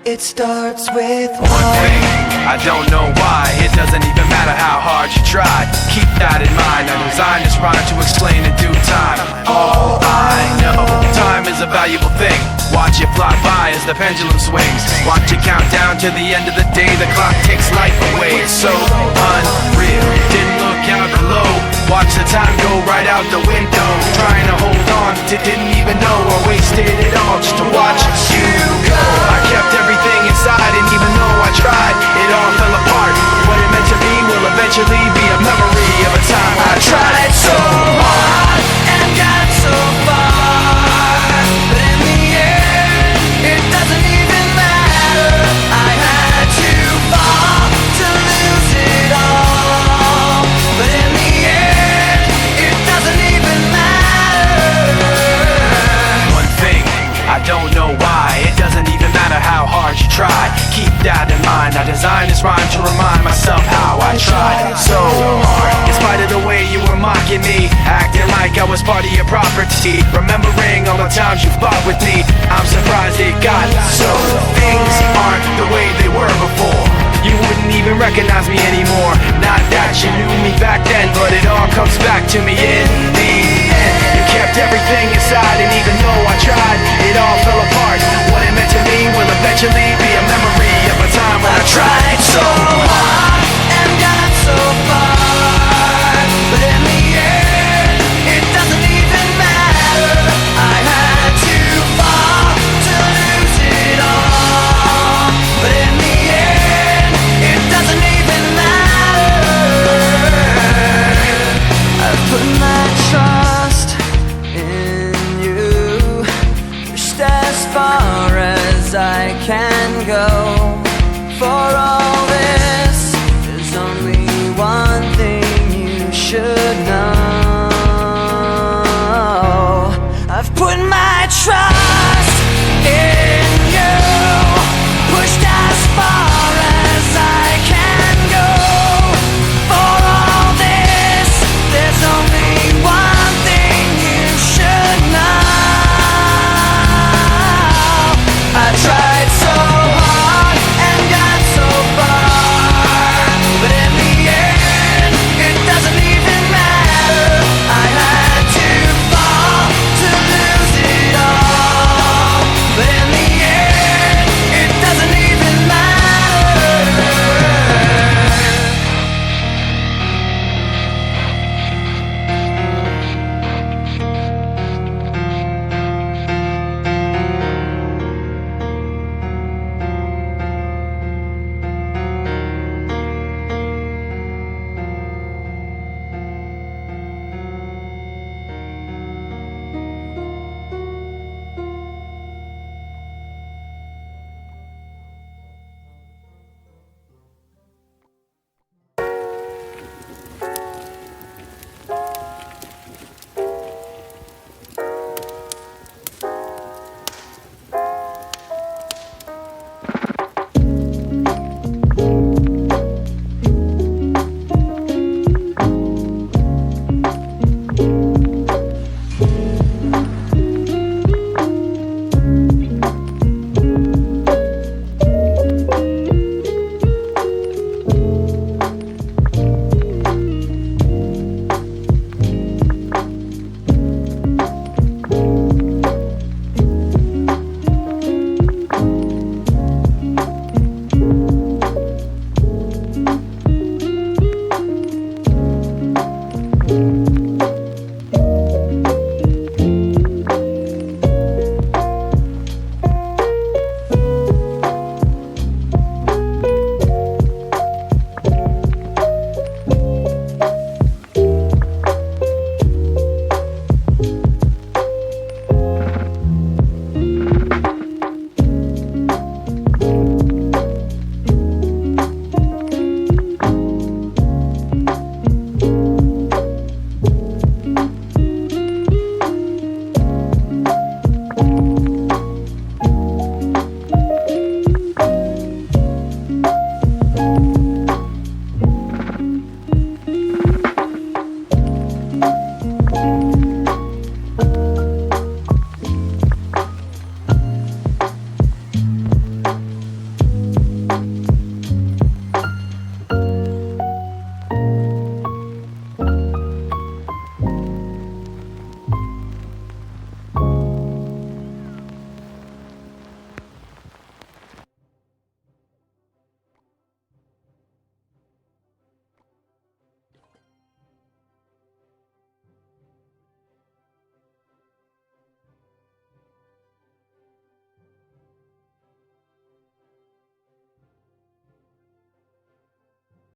It starts with one thing, I don't know why. It doesn't even matter how hard you try. Keep that in mind. I designed this rhyme to explain in due time. All I know, time is a valuable thing. Watch it fly by as the pendulum swings. Watch it count down to the end of the day. The clock takes life away. It's so unreal. Didn't look out below. Watch the time go right out the window. Trying to hold on to didn't even know I wasted it all just to watch you go. I kept everything inside, and even though I tried, it all fell apart. What it meant to me will eventually be a memory of a time I tried so hard and got so far, but in the end, it doesn't even matter. I had to fall to lose it all, but in the end, it doesn't even matter. One thing, I don't know why. It doesn't even matter how hard you try. Keep that in mind. I designed this rhyme to remind myself how I tried so hard. In spite of the way you were mocking me, acting like I was part of your property, remembering all the times you fought with me, I'm surprised it got so. Things aren't the way they were before. You wouldn't even recognize me anymore. Not that you knew me back then, but it all comes back to me in the end. You kept everything inside, and even though I tried, it all fell apart. What it meant to me will eventually be a memory of a time when I tried so hard and got so far, but in the end, it doesn't even matter. I had to fall to lose it all, but in the end, it doesn't even matter. I've put my trust in you, pushed as far as I can go. For all this, there's only one thing you should know. I've put my trust